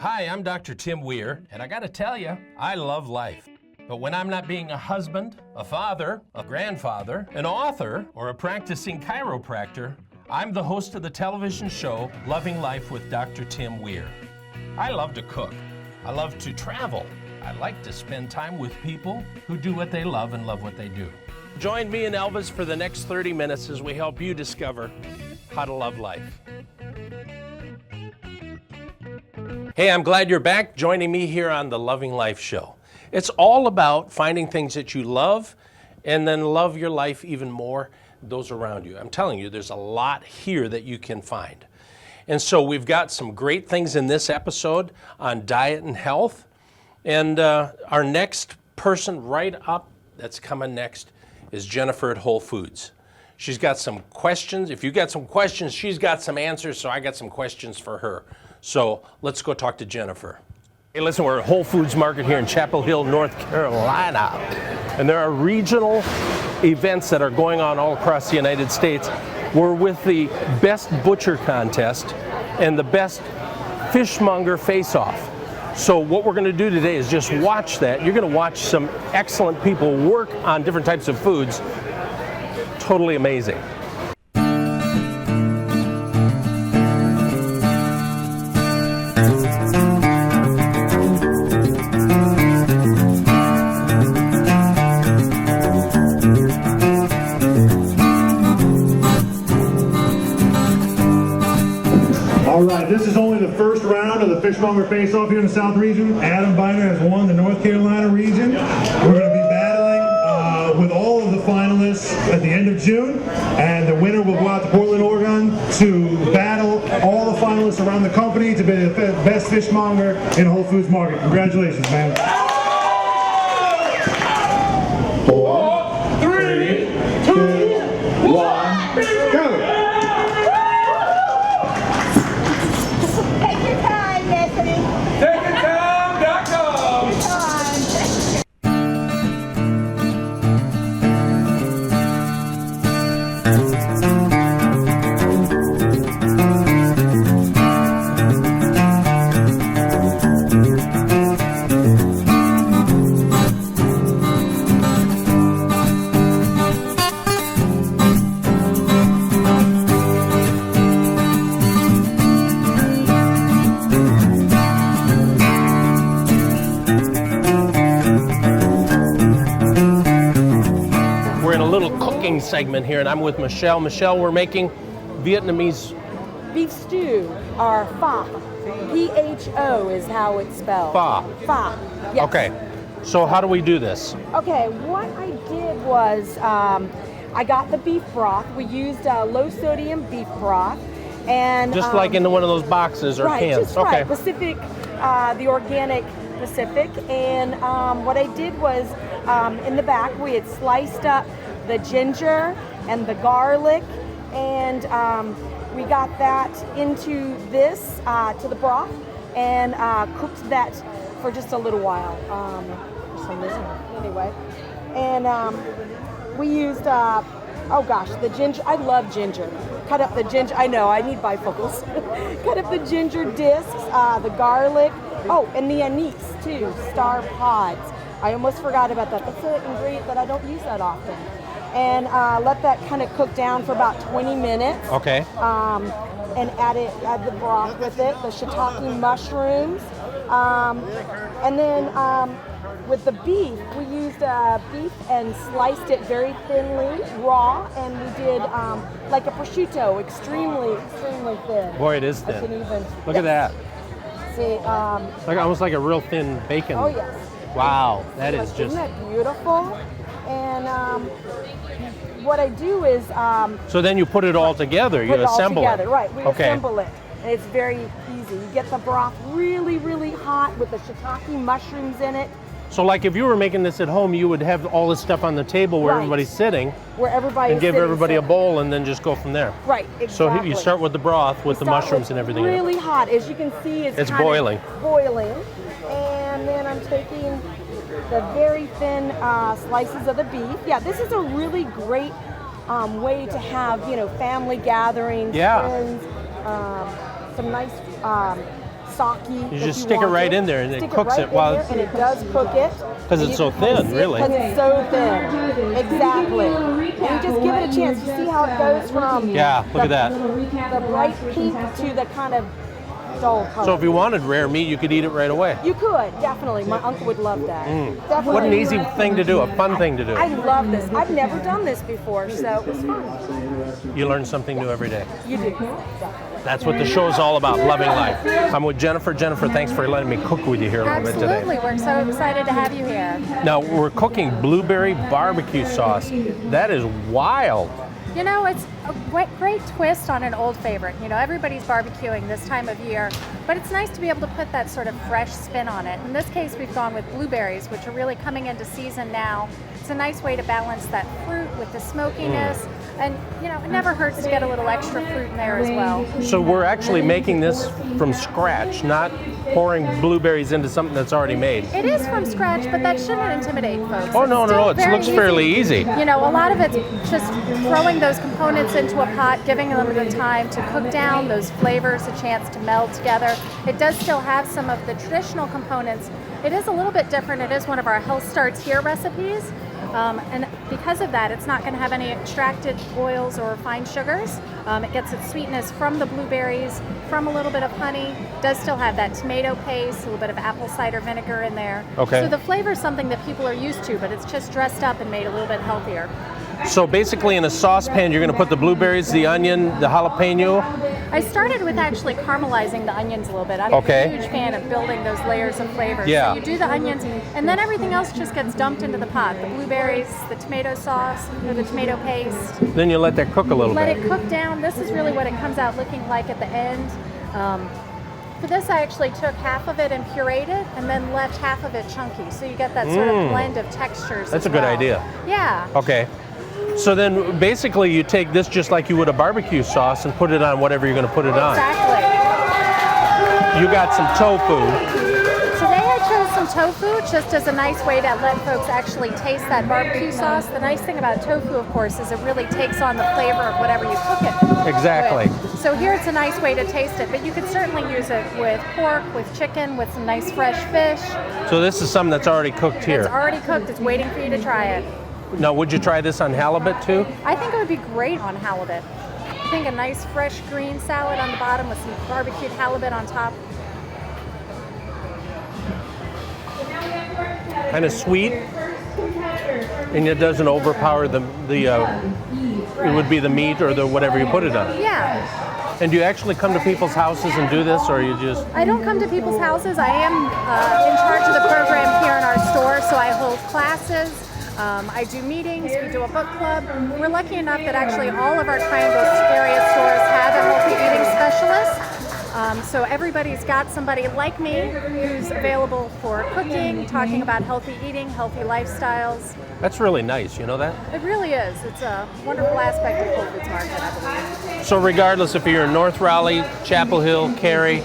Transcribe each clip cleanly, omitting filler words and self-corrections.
Hi, I'm Dr. Tim Weir, and I gotta tell you, I love life. But when I'm not being a husband, a father, a grandfather, an author, or a practicing chiropractor, I'm the host of the television show, Loving Life with Dr. Tim Weir. I love to cook. I love to travel. I like to spend time with people who do what they love and love what they do. Join me and Elvis for the next 30 minutes as we help you discover how to love life. Hey, I'm glad you're back joining me here on the Loving Life Show. It's all about finding things that you love and then love your life even more, those around you. I'm telling you, there's a lot here that you can find. And so we've got some great things in this episode on diet and health. And our next person right up that's coming next is Jennifer at Whole Foods. She's got some questions. If you got some questions, she's got some answers, so I got some questions for her. So let's go talk to Jennifer. Hey, listen, we're at Whole Foods Market here in Chapel Hill, North Carolina. And there are regional events that are going on all across the United States. We're with the Best Butcher Contest and the Best Fishmonger Face-Off. So what we're going to do today is just watch that. You're going to watch some excellent people work on different types of foods. Totally amazing. All right, this is only the first round of the Fishmonger Face-Off here in the South region. Adam Biner has won the North Carolina region. We're going to be battling with all of the finalists at the end of June, and the winner will go out to Portland, Oregon to battle all the finalists around the company to be the best fishmonger in Whole Foods Market. Congratulations, man. 4, 3, 2, 1, go! Segment here, and I'm with Michelle. Michelle, we're making Vietnamese beef stew, or pho. P-H-O is how it's spelled. Pho. Pho. Yes. Okay. So how do we do this? Okay, what I did was I got the beef broth. We used low sodium beef broth, and just like in one of those boxes or right, cans. Just okay. Right, Pacific, the organic Pacific, and what I did was in the back we had sliced up the ginger and the garlic, and we got that into this, to the broth, and cooked that for just a little while, for some reason, anyway. And we used, oh gosh, the ginger, I love ginger. Cut up the ginger, I know, I need bifocals. Cut up the ginger discs, the garlic, oh, and the anise too, star pods. I almost forgot about that. That's an ingredient that I don't use that often. And let that kind of cook down for about 20 minutes. Okay. And add the broth with it, the shiitake mushrooms. And then with the beef, we used beef and sliced it very thinly, raw, and we did like a prosciutto, extremely thin. Boy, it is thin. Look at that. See, like almost like a real thin bacon. Oh yes. Wow, that is just. Isn't that beautiful? And what I do is so then you put it all together. You assemble it. Right, we okay. assemble it. And it's very easy. You get the broth really, really hot with the shiitake mushrooms in it. So like if you were making this at home, you would have all this stuff on the table where everybody's sitting. Where everybody's and give sitting, everybody a bowl and then just go from there. Right, exactly. So you start with the broth with the mushrooms and everything. Really hot. As you can see, it's boiling. Boiling. And then I'm taking the very thin slices of the beef. Yeah, this is a really great way to have, family gatherings, friends, some nice sake. You just stick it right in there and it cooks it while and it does cook it. because it's so thin, really. Because it's so thin. Exactly. And you just give it a chance. You see how it goes from Yeah, look at that. the bright pink to the kind of dull color. So if you wanted rare meat, you could eat it right away. You could, definitely. My uncle would love that. Definitely. What an easy thing to do, a fun thing to do. I love this. I've never done this before, so it was fun. You learn something new every day. You do. That's what the show is all about, loving life. I'm with Jennifer. Jennifer, thanks for letting me cook with you here a little bit today. Absolutely, we're so excited to have you here. Now, we're cooking blueberry barbecue sauce. That is wild. You know, it's a great twist on an old favorite. You know, everybody's barbecuing this time of year, but it's nice to be able to put that sort of fresh spin on it. In this case, we've gone with blueberries, which are really coming into season now. It's a nice way to balance that fruit with the smokiness. And, you know, it never hurts to get a little extra fruit in there as well. So we're actually making this from scratch, not pouring blueberries into something that's already made. It is from scratch, but that shouldn't intimidate folks. Oh, no, It's no, still it very looks fairly easy. You know, a lot of it's just throwing those components into a pot, giving them the time to cook down, those flavors a chance to meld together. It does still have some of the traditional components. It is a little bit different. It is one of our Health Starts Here recipes. And because of that, it's not going to have any extracted oils or fine sugars. It gets its sweetness from the blueberries, from a little bit of honey. Does still have that tomato paste, a little bit of apple cider vinegar in there. Okay. So the flavor is something that people are used to, but it's just dressed up and made a little bit healthier. So basically in a saucepan, you're going to put the blueberries, the onion, the jalapeno. I started with actually caramelizing the onions a little bit. I'm Okay. a huge fan of building those layers of flavors. Yeah. So you do the onions, and then everything else just gets dumped into the pot. The blueberries, the tomato sauce, or the tomato paste. Then you let that cook a little Let bit. it cook down. This is really what it comes out looking like at the end. For this, I actually took half of it and pureed it, and then left half of it chunky. So you get that sort of blend of textures. That's as a good well. idea. Yeah. Okay. So then basically you take this just like you would a barbecue sauce and put it on whatever you're going to put it on. Exactly. You got some tofu. Today I chose some tofu just as a nice way to let folks actually taste that barbecue sauce. The nice thing about tofu, of course, is it really takes on the flavor of whatever you cook it Exactly. with. So here it's a nice way to taste it, but you could certainly use it with pork, with chicken, with some nice fresh fish. So this is something that's already cooked It's here. already cooked. It's waiting for you to try it. Now, would you try this on halibut too? I think it would be great on halibut. I think a nice fresh green salad on the bottom with some barbecued halibut on top. Kind of sweet, and it doesn't overpower it would be the meat or the whatever you put it on. Yeah. And do you actually come to people's houses and do this, or you just? I don't come to people's houses. I am in charge of the program here in our store, so I hold classes. I do meetings, we do a book club. We're lucky enough that actually all of our Triangle area stores have a healthy eating specialist. So everybody's got somebody like me who's available for cooking, talking about healthy eating, healthy lifestyles. That's really nice, you know that? It really is. It's a wonderful aspect of Whole Foods Market, I believe. So regardless if you're in North Raleigh, Chapel Hill, Cary,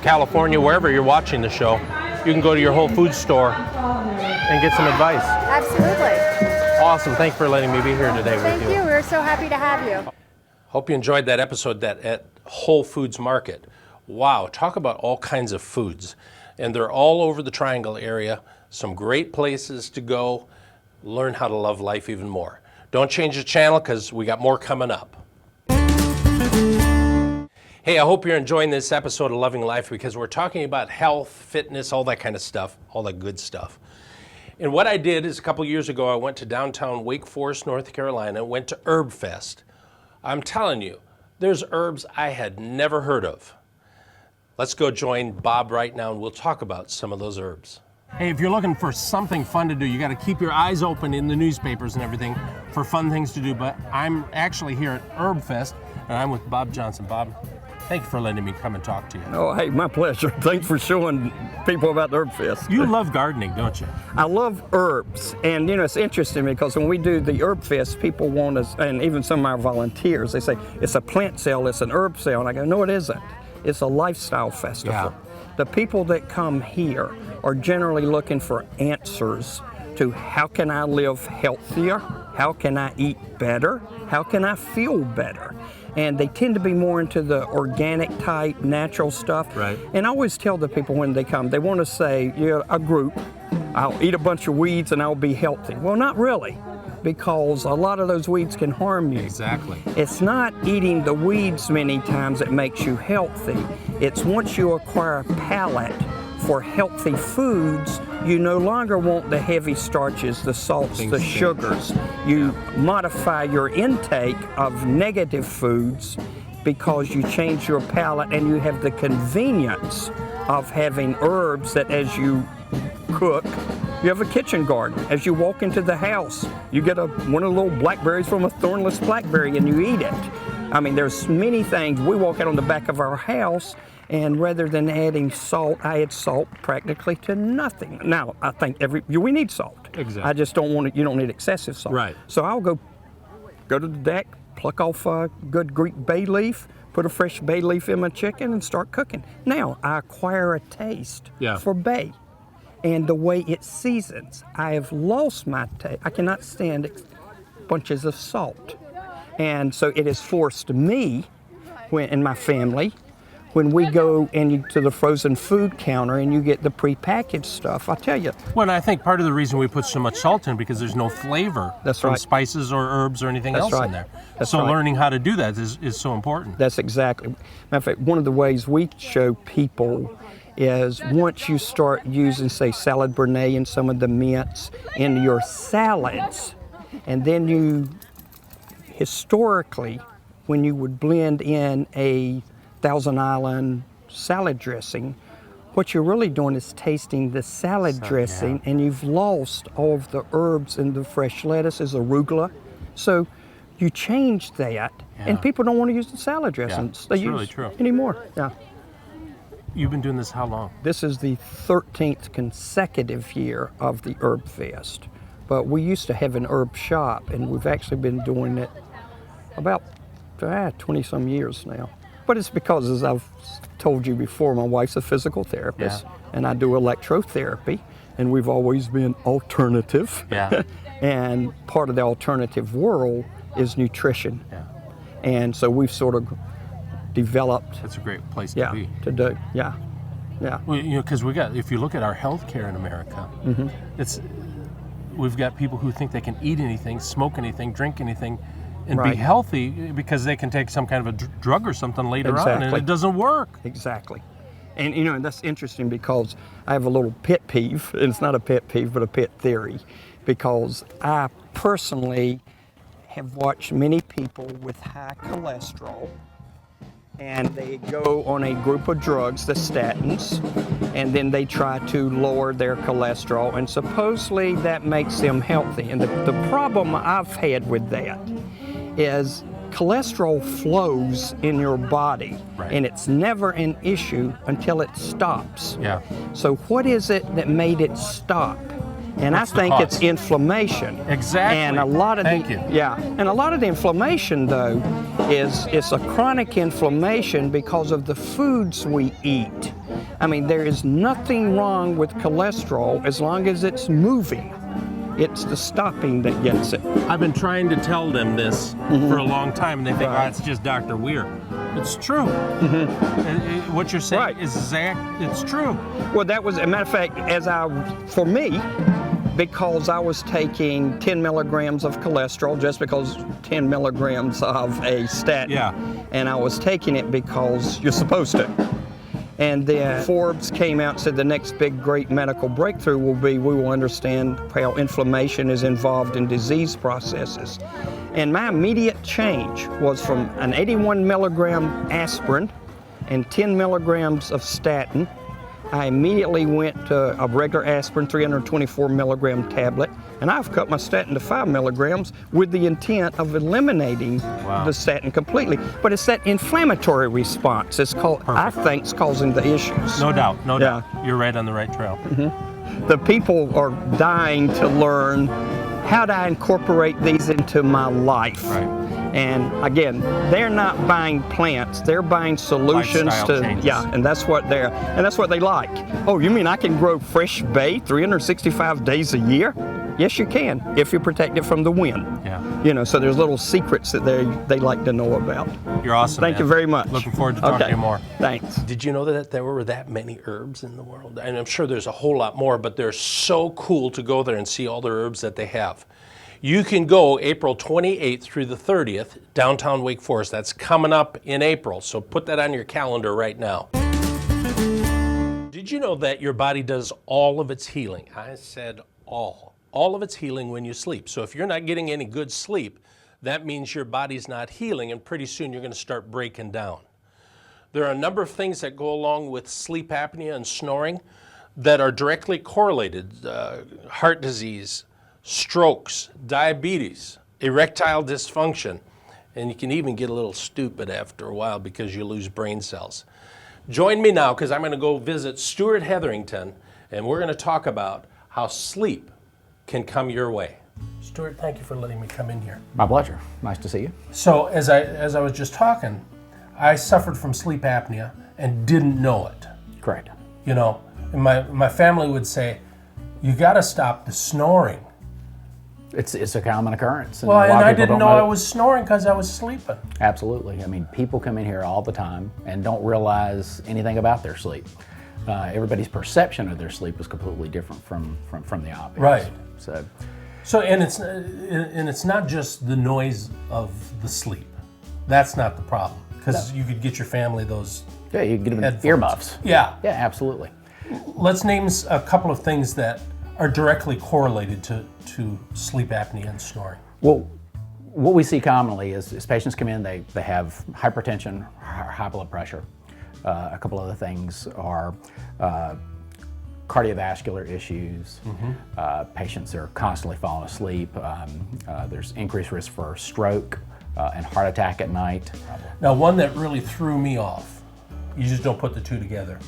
California, wherever you're watching the show, you can go to your Whole Foods store and get some advice. Absolutely. Awesome. Thank you for letting me be here today with Thank you. We're so happy to have you. Hope you enjoyed that episode at Whole Foods Market. Wow, talk about all kinds of foods. And they're all over the Triangle area. Some great places to go. Learn how to love life even more. Don't change the channel because we got more coming up. Hey, I hope you're enjoying this episode of Loving Life because we're talking about health, fitness, all that kind of stuff, all that good stuff. And what I did is a couple years ago, I went to downtown Wake Forest, North Carolina, went to Herb Fest. I'm telling you, there's herbs I had never heard of. Let's go join Bob right now and we'll talk about some of those herbs. Hey, if you're looking for something fun to do, you got to keep your eyes open in the newspapers and everything for fun things to do. But I'm actually here at Herb Fest and I'm with Bob Johnson. Bob, thank you for letting me come and talk to you. Oh, hey, my pleasure. Thanks for showing people about the Herb Fest. You love gardening, don't you? I love herbs, and you know, it's interesting because when we do the Herb Fest, people want us, and even some of our volunteers, they say, it's a plant sale, it's an herb sale, and I go, no, it isn't. It's a lifestyle festival. Yeah. The people that come here are generally looking for answers to how can I live healthier, how can I eat better, how can I feel better. and they tend to be more into the organic type, natural stuff. Right. And I always tell the people when they come, they want to say, a group, I'll eat a bunch of weeds and I'll be healthy. Well, not really, because a lot of those weeds can harm you. Exactly. It's not eating the weeds many times that makes you healthy. It's once you acquire a palate for healthy foods, you no longer want the heavy starches, the salts, the sugars. You modify your intake of negative foods because you change your palate and you have the convenience of having herbs that as you cook, you have a kitchen garden. As you walk into the house, you get one of the little blackberries from a thornless blackberry and you eat it. I mean, there's many things. We walk out on the back of our house, and rather than adding salt, I add salt practically to nothing. Now, I think we need salt. Exactly. I just don't want it. You don't need excessive salt. Right. So I'll go to the deck, pluck off a good Greek bay leaf, put a fresh bay leaf in my chicken, and start cooking. Now I acquire a taste for bay, and the way it seasons. I have lost my taste. I cannot stand bunches of salt, and so it has forced me, and my family, when we go to the frozen food counter and you get the prepackaged stuff, I tell you. Well, and I think part of the reason we put so much salt in because there's no flavor from spices or herbs or anything else in there. So learning how to do that is so important. That's exactly. Matter of fact, one of the ways we show people is once you start using, say, salad Bernays and some of the mints in your salads, and then you, historically, when you would blend in a Thousand Island salad dressing, what you're really doing is tasting the salad dressing, and you've lost all of the herbs and the fresh lettuces, arugula. So you change that, and people don't want to use the salad dressings. They use anymore. Yeah. You've been doing this how long? This is the 13th consecutive year of the Herb Fest. But we used to have an herb shop, and we've actually been doing it about 20-some years now. But it's because, as I've told you before, my wife's a physical therapist, and I do electrotherapy, and we've always been alternative. Yeah. And part of the alternative world is nutrition. Yeah. And so we've sort of developed. That's a great place to be. To do. Yeah. Yeah. Well, because if you look at our healthcare in America, we've got people who think they can eat anything, smoke anything, drink anything, and be healthy because they can take some kind of a drug or something later on, and it doesn't work. Exactly. And that's interesting because I have a little pet peeve, and it's not a pet peeve, but a pet theory, because I personally have watched many people with high cholesterol, and they go on a group of drugs, the statins, and then they try to lower their cholesterol, and supposedly that makes them healthy. And the problem I've had with that is cholesterol flows in your body, and it's never an issue until it stops. Yeah. So what is it that made it stop? And I think it's inflammation. Exactly. And a lot of and a lot of the inflammation though is it's a chronic inflammation because of the foods we eat. I mean, there is nothing wrong with cholesterol as long as it's moving. It's the stopping that gets it. I've been trying to tell them this for a long time, and they think, oh, it's just Dr. Weir. It's true. What you're saying is it's true. Well, that was, as a matter of fact, for me, because I was taking 10 milligrams of cholesterol, just because 10 milligrams of a statin, and I was taking it because you're supposed to. And then Forbes came out and said the next big great medical breakthrough will be we will understand how inflammation is involved in disease processes. And my immediate change was from an 81 milligram aspirin and 10 milligrams of statin. I immediately went to a regular aspirin, 324 milligram tablet, and I've cut my statin to 5 milligrams with the intent of eliminating the statin completely. But it's that inflammatory response. It's called, I think, it's causing the issues. No doubt, no doubt. You're right on the right trail. The people are dying to learn how do I incorporate these into my life. And again, they're not buying plants; they're buying solutions lifestyle to changes. and that's what they like. Oh, you mean I can grow fresh bay 365 days a year? Yes, you can if you protect it from the wind. So there's little secrets that they like to know about. You're awesome. Thank you very much. Looking forward to talking to you more. Thanks. Did you know that there were that many herbs in the world? And I'm sure there's a whole lot more, but they're so cool to go there and see all the herbs that they have. You can go April 28th through the 30th, downtown Wake Forest. That's coming up in April, so put that on your calendar right now. Did you know that your body does all of its healing? I said all of its healing when you sleep. So if you're not getting any good sleep, that means your body's not healing, and pretty soon you're going to start breaking down. There are a number of things that go along with sleep apnea and snoring that are directly correlated. Heart disease, strokes, diabetes, erectile dysfunction, and you can even get a little stupid after a while because you lose brain cells. Join me now because I'm going to go visit Stuart Hetherington, and we're going to talk about how sleep can come your way. Stuart, thank you for letting me come in here. My pleasure. Nice to see you. So as I was just talking, I suffered from sleep apnea and didn't know it. Correct. And my family would say, you got to stop the snoring. It's a common occurrence. Well, a lot and of I people didn't don't know I was snoring because I was sleeping. Absolutely. I mean, people come in here all the time and don't realize anything about their sleep. Everybody's perception of their sleep is completely different from the obvious. Right. So and it's not just the noise of the sleep. That's not the problem, because you could get your family those. Yeah, you can get them headphones. earmuffs. Yeah. Yeah, absolutely. Let's name a couple of things that are directly correlated to sleep apnea and snoring. Well, what we see commonly is patients come in, they have hypertension, high blood pressure. A couple other things are cardiovascular issues. Patients are constantly falling asleep. There's increased risk for stroke and heart attack at night. Now, one that really threw me off, you just don't put the two together,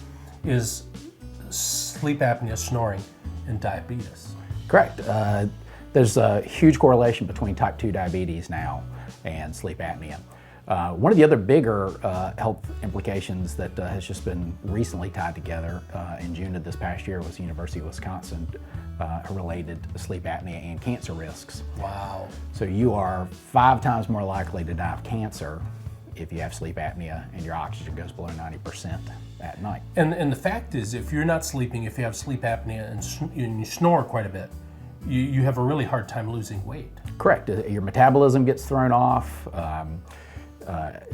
is sleep apnea, snoring, and diabetes. Correct. There's a huge correlation between type 2 diabetes now and sleep apnea. One of the other bigger health implications that has just been recently tied together in June of this past year was the University of Wisconsin related sleep apnea and cancer risks. Wow. So you are 5 times more likely to die of cancer if you have sleep apnea and your oxygen goes below 90% at night. And the fact is, if you're not sleeping, if you have sleep apnea and you snore quite a bit, you have a really hard time losing weight. Correct. Your metabolism gets thrown off.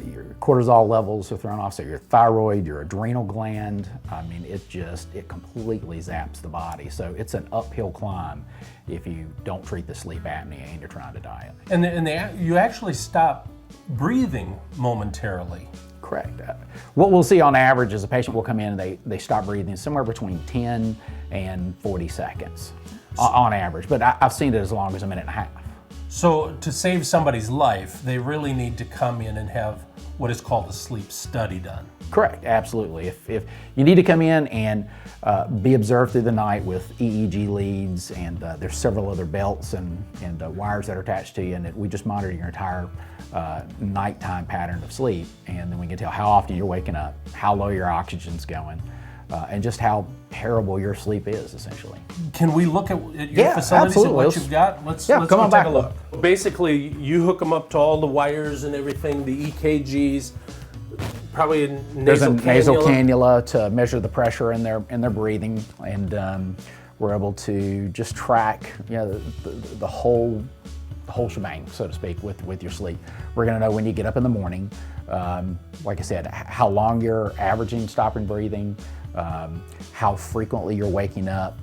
Your cortisol levels are thrown off, so your thyroid, your adrenal gland, I mean, it completely zaps the body. So it's an uphill climb if you don't treat the sleep apnea and you're trying to diet. And you actually stop breathing momentarily. Correct. What we'll see on average is a patient will come in and they stop breathing somewhere between 10 and 40 seconds on average, but I've seen it as long as a minute and a half. So to save somebody's life, they really need to come in and have what is called a sleep study done. Correct, absolutely. If you need to come in and be observed through the night with EEG leads, and there's several other belts and wires that are attached to you, and we just monitor your entire nighttime pattern of sleep, and then we can tell how often you're waking up, how low your oxygen's going, and just how terrible your sleep is, essentially. Can we look at your Yeah, facilities absolutely. and what you've got? Let's come go on take back. a look. Basically, you hook them up to all the wires and everything, the EKGs, probably a There's a nasal cannula. cannula to measure the pressure in their breathing, and we're able to just track the whole shebang, so to speak, with your sleep. We're going to know when you get up in the morning, like I said, how long you're averaging stopping breathing, how frequently you're waking up,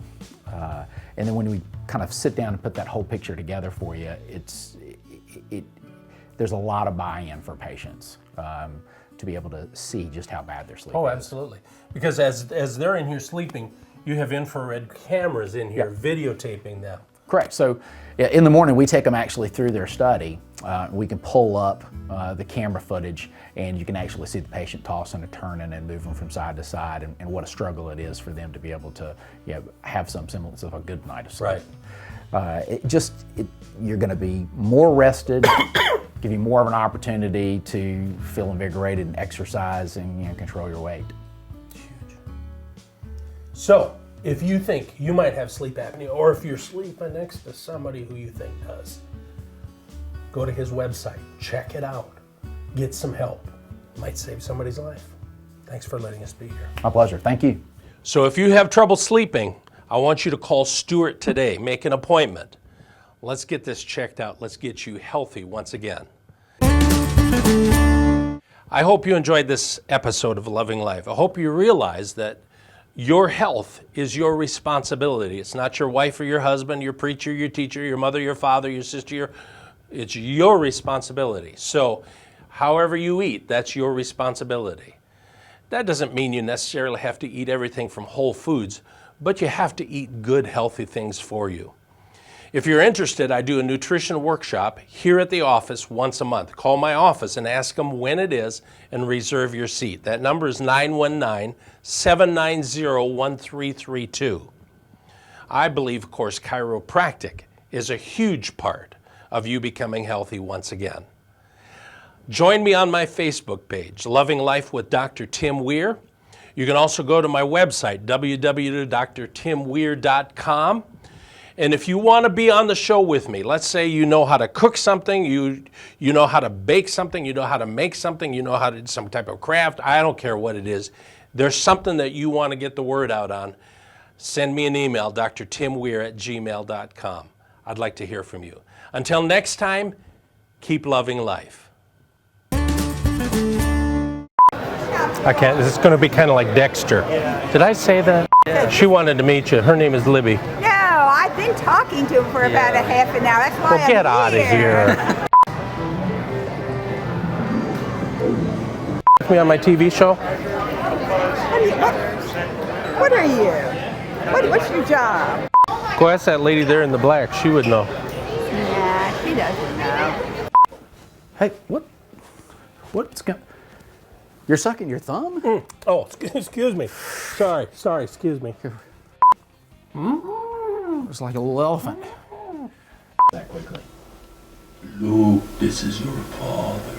and then when we kind of sit down and put that whole picture together for you, there's a lot of buy-in for patients to be able to see just how bad their sleep is. Oh, absolutely. Because as they're in here sleeping, you have infrared cameras in here videotaping them. Correct. So in the morning, we take them actually through their study. We can pull up the camera footage, and you can actually see the patient tossing and turning and moving from side to side, and what a struggle it is for them to be able to have some semblance of a good night of sleep. Right. You're going to be more rested, give you more of an opportunity to feel invigorated and exercise and control your weight. Huge. So, if you think you might have sleep apnea, or if you're sleeping next to somebody who you think does, go to his website, check it out, get some help. Might save somebody's life. Thanks for letting us be here. My pleasure. Thank you. So if you have trouble sleeping, I want you to call Stuart today. Make an appointment. Let's get this checked out. Let's get you healthy once again. I hope you enjoyed this episode of Loving Life. I hope you realize that your health is your responsibility. It's not your wife or your husband, your preacher, your teacher, your mother, your father, your sister. It's your responsibility. So however you eat, that's your responsibility. That doesn't mean you necessarily have to eat everything from whole foods, but you have to eat good, healthy things for you. If you're interested, I do a nutrition workshop here at the office once a month. Call my office and ask them when it is and reserve your seat. That number is 919-790-1332. I believe, of course, chiropractic is a huge part of you becoming healthy once again. Join me on my Facebook page, Loving Life with Dr. Tim Weir. You can also go to my website, www.drtimweir.com. And if you want to be on the show with me, let's say you know how to cook something, you know how to bake something, you know how to make something, you know how to do some type of craft, I don't care what it is. There's something that you want to get the word out on, send me an email, drtimweir@gmail.com. I'd like to hear from you. Until next time, keep loving life. I can't, this is going to be kind of like Dexter. Did I say that? Yeah. She wanted to meet you. Her name is Libby. No, I've been talking to him for about a half an hour. That's why Well, get out of here. Me on my TV show? What are you? What's your job? Go ask that lady there in the black. She would know. Nah, she doesn't know. Hey, what's going? You're sucking your thumb? Oh, excuse me. Sorry, excuse me. It's like a little elephant. That quickly. Luke, this is your father.